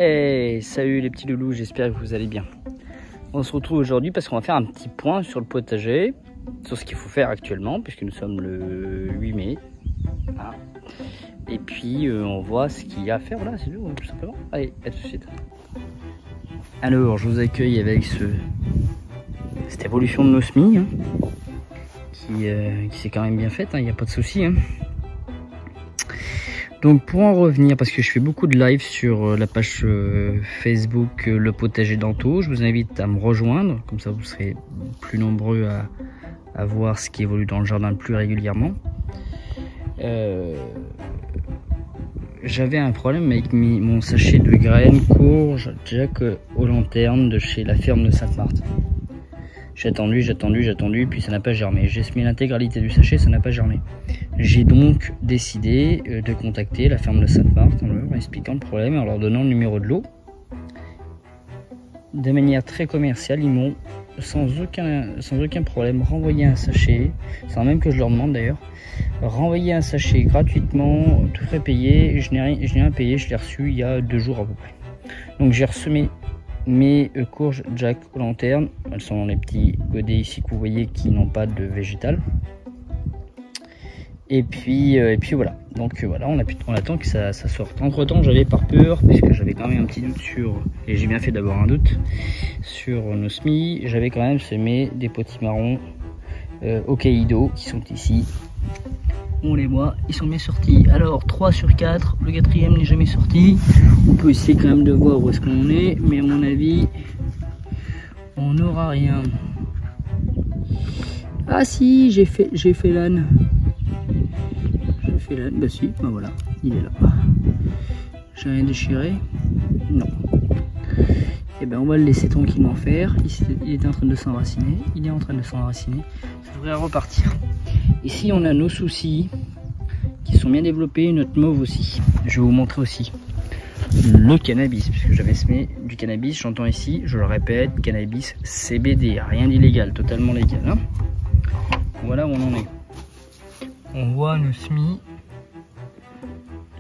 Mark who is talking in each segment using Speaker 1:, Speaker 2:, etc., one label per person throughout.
Speaker 1: Hey, salut les petits loulous, j'espère que vous allez bien. On se retrouve aujourd'hui parce qu'on va faire un petit point sur le potager, sur ce qu'il faut faire actuellement, puisque nous sommes le 8 mai. Voilà. Et puis on voit ce qu'il y a à faire, voilà, c'est tout, tout simplement. Allez, à tout de suite. Alors, je vous accueille avec cette évolution de nos semis, hein, qui s'est quand même bien faite, il n'y a pas de souci. Hein. Donc pour en revenir, parce que je fais beaucoup de live sur la page Facebook Le Potager d'Anto, je vous invite à me rejoindre, comme ça vous serez plus nombreux à voir ce qui évolue dans le jardin plus régulièrement. J'avais un problème avec mon sachet de graines courge Jack aux lanternes de chez la ferme de Sainte-Marthe. J'ai attendu, puis ça n'a pas germé. J'ai semé l'intégralité du sachet, ça n'a pas germé. J'ai donc décidé de contacter la ferme de Sainte-Marthe en leur expliquant le problème et en leur donnant le numéro de l'eau. De manière très commerciale, ils m'ont sans aucun problème renvoyé un sachet, sans même que je leur demande d'ailleurs, renvoyé un sachet gratuitement, tout frais payé. Je n'ai rien payé, je l'ai reçu il y a 2 jours à peu près. Donc j'ai ressemé mes courges Jack aux lanternes. Elles sont dans les petits godets ici que vous voyez qui n'ont pas de végétal. Et puis voilà. Donc voilà, on attend que ça sorte. Entre temps, j'avais par peur, puisque j'avais quand même un petit doute et j'ai bien fait d'avoir un doute sur nos semis. J'avais quand même semé des potimarrons Hokkaido qui sont ici. On les voit, ils sont bien sortis. Alors 3 sur 4, le 4e n'est jamais sorti. On peut essayer quand même de voir où est-ce qu'on en est, mais à mon avis, on n'aura rien. Ah si, j'ai fait l'âne. Bah si, bah voilà, il est là. J'ai rien déchiré? Non. Et ben on va le laisser tranquillement faire. Il est en train de s'enraciner. Ça devrait repartir. Ici on a nos soucis qui sont bien développés, notre mauve aussi. Je vais vous montrer aussi le cannabis, puisque j'avais semé du cannabis. J'entends ici, je le répète, cannabis CBD, rien d'illégal, totalement légal. Hein. Voilà où on en est. On voit nos semis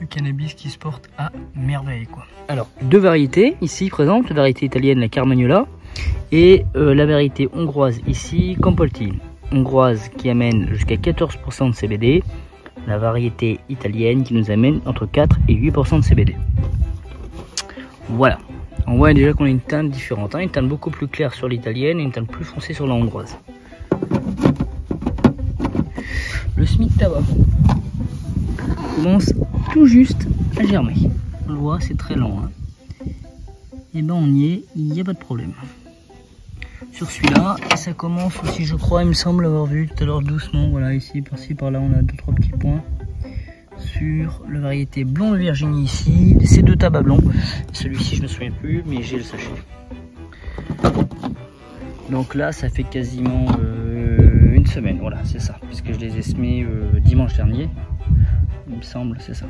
Speaker 1: de cannabis qui se portent à merveille, quoi. Alors, 2 variétés ici présentes, la variété italienne, la Carmagnola, et la variété hongroise ici, Campolti. Hongroise qui amène jusqu'à 14% de CBD, la variété italienne qui nous amène entre 4 et 8% de CBD. Voilà, on voit déjà qu'on a une teinte différente, hein, une teinte beaucoup plus claire sur l'italienne et une teinte plus foncée sur la hongroise. Le semis de tabac commence tout juste à germer. On le voit, c'est très lent. Hein. Et ben on y est, il n'y a pas de problème. Sur celui-là, ça commence aussi, je crois, il me semble avoir vu tout à l'heure doucement. Voilà, ici, par-ci, par-là, on a 2-3 petits points. Sur la variété blond de Virginie ici, ces 2 tabacs blancs. Celui-ci, je me souviens plus, mais j'ai le sachet. Donc là, ça fait quasiment une semaine, voilà, c'est ça, puisque je les ai semés dimanche dernier, il me semble, c'est ça.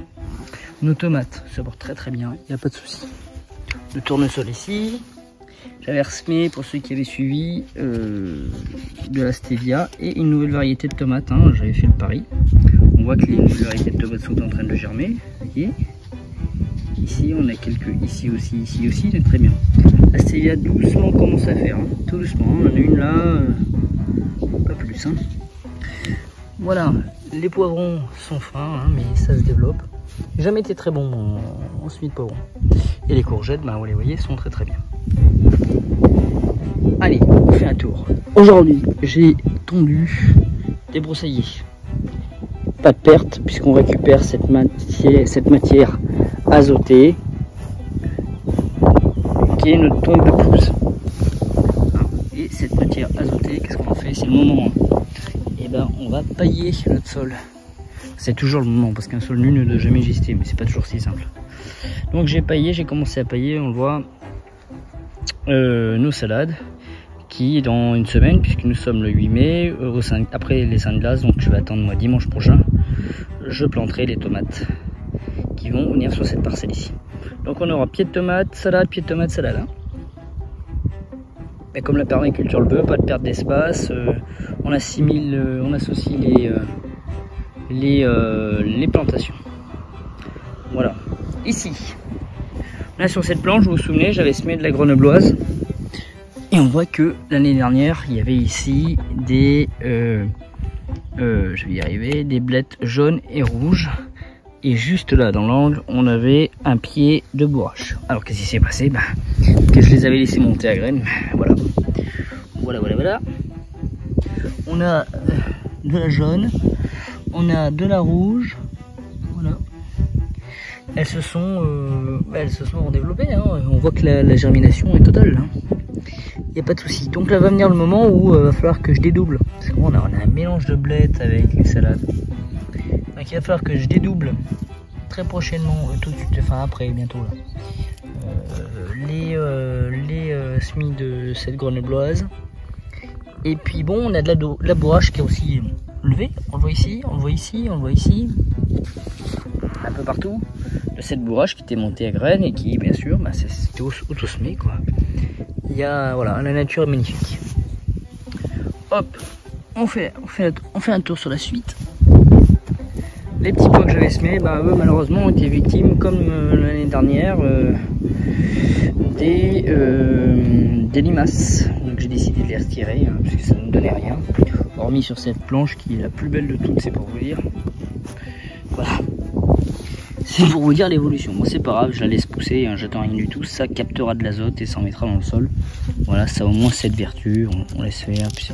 Speaker 1: Nos tomates, ça porte très très bien, il n'y a pas de souci. Le tournesol ici, j'avais ressemé, pour ceux qui avaient suivi, de la stevia et une nouvelle variété de tomates, hein, j'avais fait le pari. On voit que les nouvelles variétés de tomates sont en train de germer, voyez. Ici on a quelques, ici aussi, c'est très bien. La stevia doucement commence à faire, hein, tout doucement, on en a une là, pas plus. Hein. Voilà, les poivrons sont fins, hein, mais ça se développe. J'ai jamais été très bon en semis de poivrons. Et les courgettes, bah, vous les voyez, sont très très bien. Allez, on fait un tour. Aujourd'hui, j'ai tondu, débroussaillé. Pas de perte, puisqu'on récupère cette matière azotée, qui est notre tonte de pousse. Et cette matière azotée, qu'est-ce qu'on en fait? C'est le moment. Et ben, on va pailler notre sol. C'est toujours le moment, parce qu'un sol nu ne doit jamais exister, mais c'est pas toujours si simple. Donc j'ai commencé à pailler, on le voit, nos salades, qui dans une semaine, puisque nous sommes le 8 mai, après les Saints de glace, donc je vais attendre moi dimanche prochain, je planterai les tomates qui vont venir sur cette parcelle ici. Donc on aura pied de tomate, salade, Hein. Et comme la permaculture le veut, pas de perte d'espace, on associe les plantations. Voilà. Ici, Là sur cette planche, vous vous souvenez, j'avais semé de la grenobloise. Et on voit que l'année dernière, il y avait ici des, je vais y arriver, des blettes jaunes et rouges. Et juste là, dans l'angle, on avait un pied de bourrache. Alors qu'est-ce qui s'est passé? Que je les avais laissés monter à graines. Voilà. Voilà. On a de la jaune, on a de la rouge. Voilà. Elles se sont redéveloppées. Hein. On voit que la germination est totale. Il n'y a pas de souci. Donc là va venir le moment où il va falloir que je dédouble. Parce qu'on a un mélange de blettes avec une salade. Donc il va falloir que je dédouble très prochainement, tout de suite, enfin après, bientôt là, les semis de cette grenobloise. Et puis bon, on a de la bourrache qui est aussi levée. On le voit ici, on le voit ici, on le voit ici. Un peu partout. De cette bourrache qui était montée à graines et qui, bien sûr, c'était auto-semé quoi. Il y a, voilà, la nature est magnifique. Hop, on fait un tour sur la suite. Les petits pois que j'avais semés, eux malheureusement ont été victimes, comme l'année dernière, des limaces. Donc j'ai décidé de les retirer, parce que ça ne donnait rien. Hormis sur cette planche qui est la plus belle de toutes, c'est pour vous dire. Voilà. C'est pour vous dire l'évolution. Moi c'est pas grave, je la laisse pousser, j'attends rien du tout. Ça captera de l'azote et ça en mettra dans le sol. Voilà, ça a au moins cette vertu, on laisse faire, puis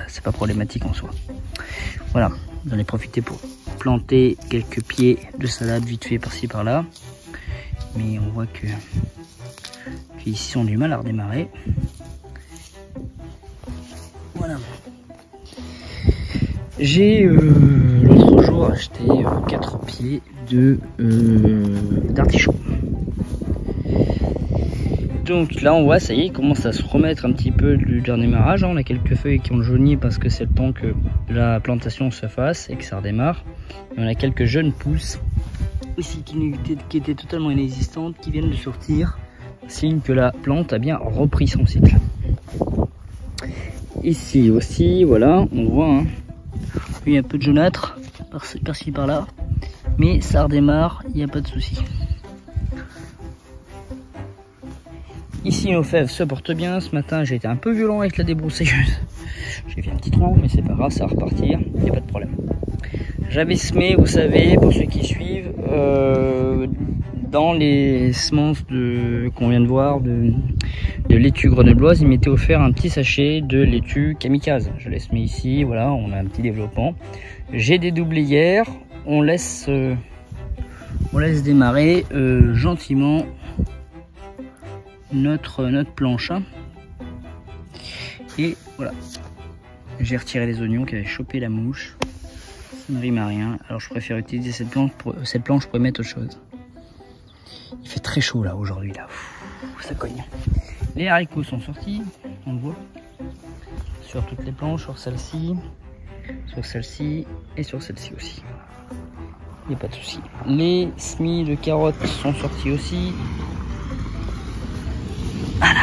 Speaker 1: c'est pas problématique en soi. Voilà, j'en ai profité pour planter quelques pieds de salade vite fait par-ci par-là. Mais on voit que ici on a du mal à redémarrer. Voilà. J'ai l'autre jour acheté 4 pieds d'artichaut. Donc là on voit, ça y est, il commence à se remettre un petit peu du redémarrage. On a quelques feuilles qui ont jauni parce que c'est le temps que la plantation se fasse et que ça redémarre. Et on a quelques jeunes pousses ici qui étaient totalement inexistantes, qui viennent de sortir, signe que la plante a bien repris son cycle. Ici aussi, voilà, on voit, il y a un peu de jaunâtre par-ci par-là, mais ça redémarre, il n'y a pas de souci. Ici nos fèves se portent bien. Ce matin j'ai été un peu violent avec la débroussailleuse. J'ai fait un petit trou, mais c'est pas grave, ça va repartir, il n'y a pas de problème. J'avais semé, vous savez, pour ceux qui suivent, dans les semences qu'on vient de voir de laitue grenobloise, il m'était offert un petit sachet de laitue kamikaze. Je l'ai semé ici, voilà, on a un petit développement. J'ai dédoublé hier, on laisse démarrer gentiment notre planche. Et voilà, j'ai retiré les oignons qui avaient chopé la mouche. Ça ne rime à rien, alors je préfère utiliser cette planche pour y mettre autre chose. Il fait très chaud là aujourd'hui, là. Ça cogne. Les haricots sont sortis, on le voit, sur toutes les planches, sur celle-ci et sur celle-ci aussi. Il n'y a pas de souci. Les semis de carottes sont sortis aussi. Voilà.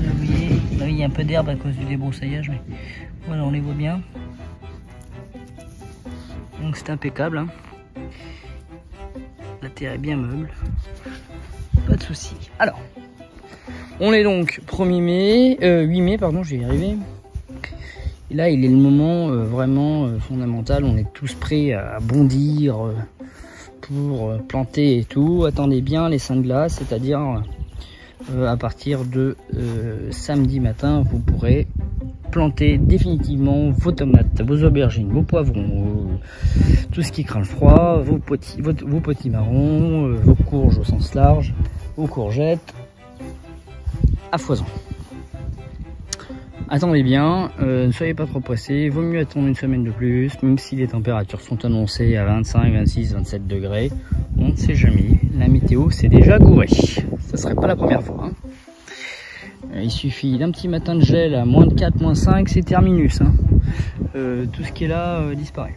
Speaker 1: Là, vous voyez, là, il y a un peu d'herbe à cause du débroussaillage, mais voilà, on les voit bien. Donc c'est impeccable. La terre est bien meuble. Pas de souci. Alors, on est donc 8 mai, pardon, je vais y arriver. Et là, il est le moment vraiment fondamental. On est tous prêts à bondir pour planter et tout. Attendez bien les seins de glace, c'est-à-dire à partir de samedi matin, vous pourrez planter définitivement vos tomates, vos aubergines, vos poivrons, tout ce qui craint le froid, vos potimarrons, vos courges au sens large, vos courgettes à foison. Attendez bien, ne soyez pas trop pressés, vaut mieux attendre une semaine de plus, même si les températures sont annoncées à 25, 26, 27 degrés, on ne sait jamais, la météo c'est déjà gouré, ça serait pas la première fois. Il suffit d'un petit matin de gel à moins de 4, moins 5, c'est terminus. Tout ce qui est là disparaît.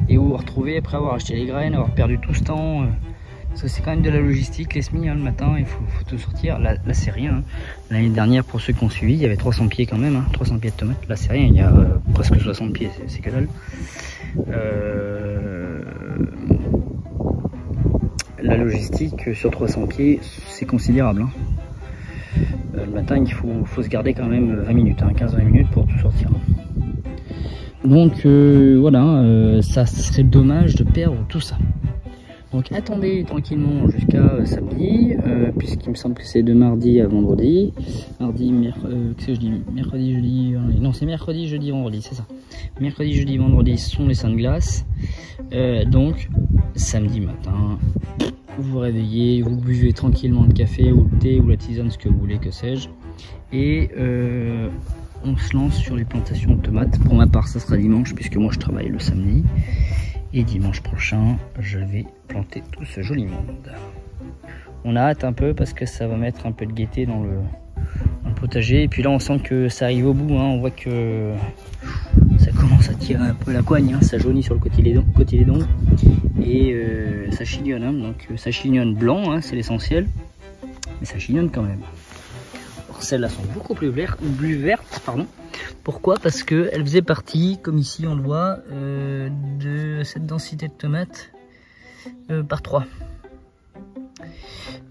Speaker 1: Et vous vous retrouvez après avoir acheté les graines, avoir perdu tout ce temps. Parce que c'est quand même de la logistique, les semis, le matin, il faut tout sortir. Là c'est rien. L'année dernière, pour ceux qui ont suivi, il y avait 300 pieds quand même, 300 pieds de tomates. Là c'est rien, il y a presque 60 pieds, c'est que dalle. la logistique sur 300 pieds, c'est considérable. Hein. Le matin, il faut se garder quand même 20 minutes, hein, 15-20 minutes pour tout sortir. Donc voilà, ça serait dommage de perdre tout ça. Donc attendez tranquillement jusqu'à samedi, puisqu'il me semble que c'est de mardi à vendredi. Mardi, qu'est-ce que je dis? Mercredi, jeudi, vendredi. Non, c'est mercredi, jeudi, vendredi, c'est ça. Mercredi, jeudi, vendredi sont les Saintes Glaces. Donc samedi matin, vous vous réveillez, vous buvez tranquillement le café ou le thé ou la tisane, ce que vous voulez, que sais-je. Et on se lance sur les plantations de tomates. Pour ma part, ça sera dimanche, puisque moi je travaille le samedi. Et dimanche prochain, je vais planter tout ce joli monde. On a hâte un peu parce que ça va mettre un peu de gaieté dans le potager. Et puis là, on sent que ça arrive au bout. Hein. On voit que ça commence à tirer un peu la coigne. Hein. Ça jaunit sur le cotylédon. Et ça chignonne. Hein. Donc ça chignonne blanc, hein, c'est l'essentiel. Mais ça chignonne quand même. Alors celles-là sont beaucoup plus vertes. Pardon. Pourquoi? Parce qu'elle faisait partie, comme ici on le voit, de cette densité de tomates par 3.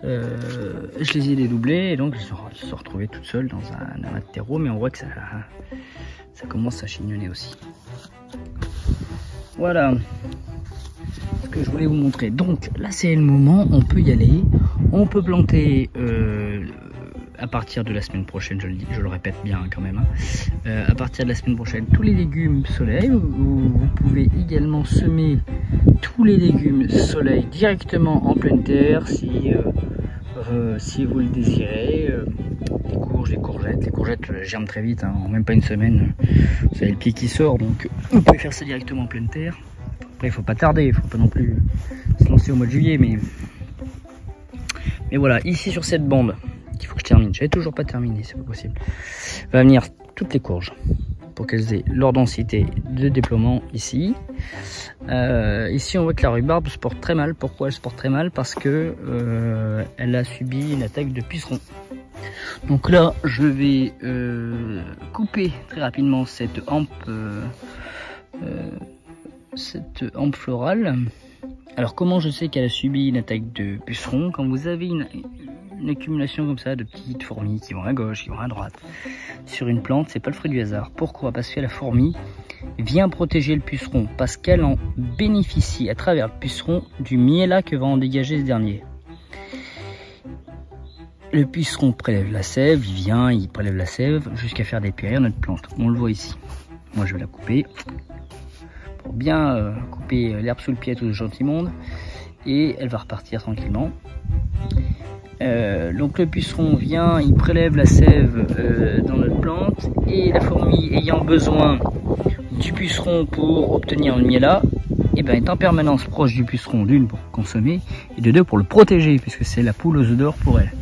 Speaker 1: Je les ai dédoublées et donc elles se sont retrouvées toutes seules dans un amas de terreau, mais on voit que ça commence à chignonner aussi. Voilà ce que je voulais vous montrer. Donc là c'est le moment, on peut y aller, on peut planter à partir de la semaine prochaine, je le répète bien quand même, hein. À partir de la semaine prochaine, tous les légumes soleil. Vous pouvez également semer tous les légumes soleil directement en pleine terre si vous le désirez. Les courges, les courgettes germent très vite, hein, en même pas une semaine. Vous avez le pied qui sort, donc vous pouvez faire ça directement en pleine terre. Après, il faut pas tarder, il faut pas non plus se lancer au mois de juillet, mais voilà, ici sur cette bande, qu'il faut que je termine, j'avais toujours pas terminé, c'est pas possible, va venir toutes les courges pour qu'elles aient leur densité de déploiement ici. Ici on voit que la rhubarbe se porte très mal. Pourquoi elle se porte très mal? Parce que elle a subi une attaque de puceron. Donc là je vais couper très rapidement cette hampe florale. Alors comment je sais qu'elle a subi une attaque de puceron? Quand vous avez une accumulation comme ça de petites fourmis qui vont à gauche, qui vont à droite sur une plante, c'est pas le fruit du hasard. Pourquoi? Parce que la fourmi vient protéger le puceron, parce qu'elle en bénéficie à travers le puceron du miel que va en dégager ce dernier. Le puceron prélève la sève, il prélève la sève jusqu'à faire dépérir notre plante. On le voit ici. Moi je vais la couper pour bien couper l'herbe sous le pied à tout le gentil monde, et elle va repartir tranquillement. Donc le puceron vient, il prélève la sève dans notre plante, et la fourmi ayant besoin du puceron pour obtenir le miel, et ben, est en permanence proche du puceron, d'une pour consommer et de deux pour le protéger, puisque c'est la poule aux œufs d'or pour elle.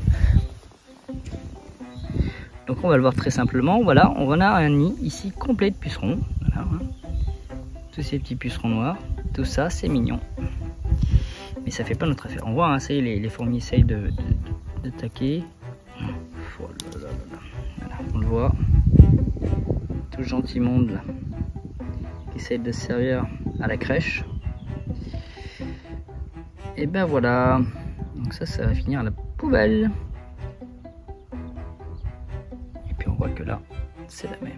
Speaker 1: Donc on va le voir très simplement. Voilà, on a un nid ici complet de pucerons. Voilà, hein. Tous ces petits pucerons noirs, tout ça c'est mignon, mais ça fait pas notre affaire. On voit, hein, ça y est, les fourmis essayent d'attaquer. Voilà, on le voit, tout gentil monde là, qui essaye de se servir à la crèche. Et ben voilà, donc ça va finir à la poubelle. Et puis on voit que là c'est la même.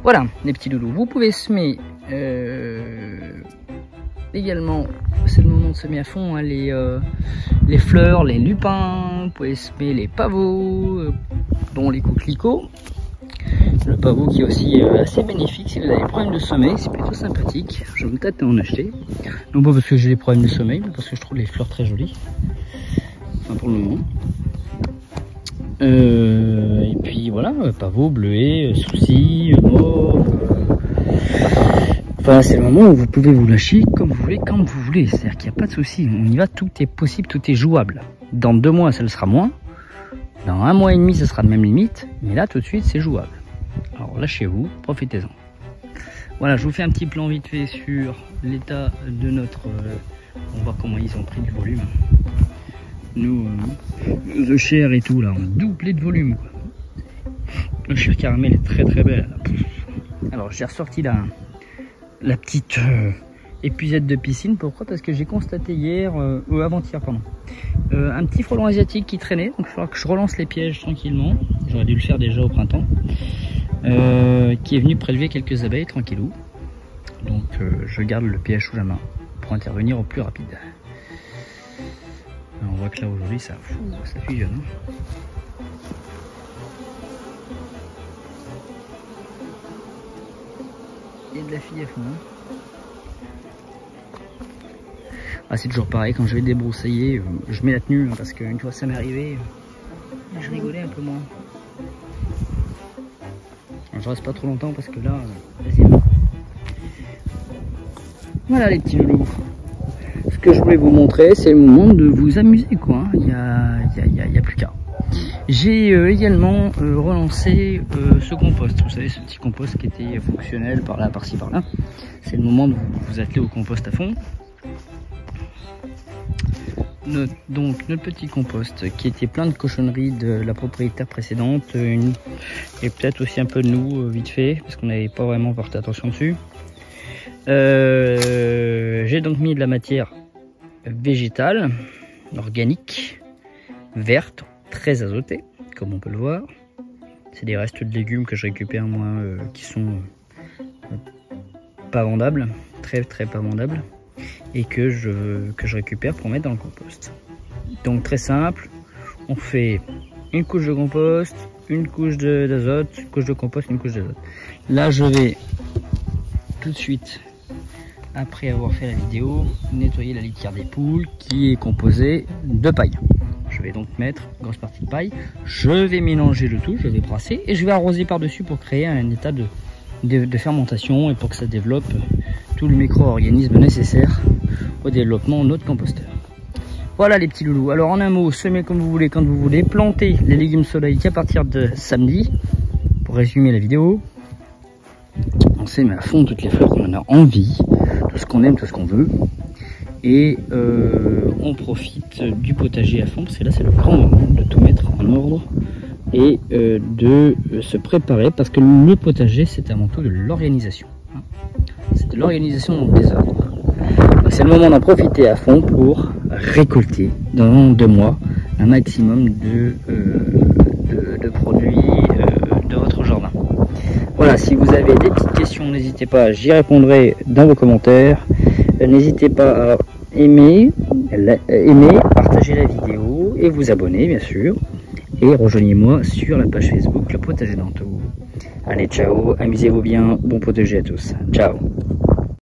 Speaker 1: Voilà les petits loulous, vous pouvez semer également, c'est le moment de semer à fond, hein, les fleurs, les lupins. Vous pouvez semer les pavots, dont les coquelicots. Le pavot qui est aussi assez bénéfique si vous avez des problèmes de sommeil, c'est plutôt sympathique. Je me tâte à en acheter, non pas parce que j'ai des problèmes de sommeil, mais parce que je trouve les fleurs très jolies, enfin pour le moment. Et puis voilà, pavot, bleuet, souci, mauve. Enfin, c'est le moment où vous pouvez vous lâcher comme vous voulez, quand vous voulez. C'est-à-dire qu'il n'y a pas de souci. On y va, tout est possible, tout est jouable. Dans 2 mois, ça le sera moins. Dans 1 mois et demi, ça sera de même limite. Mais là, tout de suite, c'est jouable. Alors lâchez-vous, profitez-en. Voilà, je vous fais un petit plan vite fait sur l'état de notre... on voit comment ils ont pris du volume. Nous, nos œufs chers et tout, là, on a doublé de volume, quoi. Le chair caramel est très très belle. Alors, j'ai ressorti la petite épuisette de piscine. Pourquoi? Parce que j'ai constaté hier, ou avant-hier, pardon, un petit frelon asiatique qui traînait. Donc il faudra que je relance les pièges tranquillement. J'aurais dû le faire déjà au printemps. Qui est venu prélever quelques abeilles tranquillou. Donc je garde le piège sous la main pour intervenir au plus rapide. Alors, on voit que là aujourd'hui ça fusionne. Hein. Et de la fille à fond. Hein. Ah, c'est toujours pareil, quand je vais débroussailler, je mets la tenue, hein, parce qu'une fois ça m'est arrivé, je rigolais un peu moins. Alors, je reste pas trop longtemps parce que là, vas-y. Voilà les petits loulous. Ce que je voulais vous montrer, c'est le moment de vous amuser, quoi. Il y a plus qu'à. J'ai également relancé ce compost. Vous savez, ce petit compost qui était fonctionnel par là, par-ci, par-là. C'est le moment de vous atteler au compost à fond. Donc notre petit compost qui était plein de cochonneries de la propriétaire précédente et peut-être aussi un peu de nous vite fait parce qu'on n'avait pas vraiment porté attention dessus. J'ai donc mis de la matière végétale, organique, verte, très azotée, comme on peut le voir. C'est des restes de légumes que je récupère moi qui sont pas vendables, très pas vendables, et que je récupère pour mettre dans le compost. Donc très simple, on fait une couche de compost, une couche d'azote, une couche de compost, une couche d'azote. Là je vais tout de suite, après avoir fait la vidéo, nettoyer la litière des poules qui est composée de paille. Je vais donc mettre une grosse partie de paille, je vais mélanger le tout, je vais brasser et je vais arroser par dessus pour créer un état de fermentation et pour que ça développe tout le micro-organisme nécessaire au développement de notre composteur. Voilà les petits loulous. Alors en un mot, semez comme vous voulez, quand vous voulez, plantez les légumes soleil qu'à partir de samedi. Pour résumer la vidéo, on sème à fond toutes les fleurs qu'on en a envie, tout ce qu'on aime, tout ce qu'on veut. Et on profite du potager à fond, parce que là c'est le grand moment de tout mettre en ordre et de se préparer, parce que le potager c'est avant tout de l'organisation. C'est de l'organisation dans le désordre. C'est le moment d'en profiter à fond pour récolter dans 2 mois un maximum de produits de votre jardin. Voilà, si vous avez des petites questions, n'hésitez pas, j'y répondrai dans vos commentaires. N'hésitez pas à aimer, partager la vidéo et vous abonner bien sûr. Et rejoignez-moi sur la page Facebook Le Potager d'Anto. Allez, ciao, amusez-vous bien, bon potager à tous. Ciao.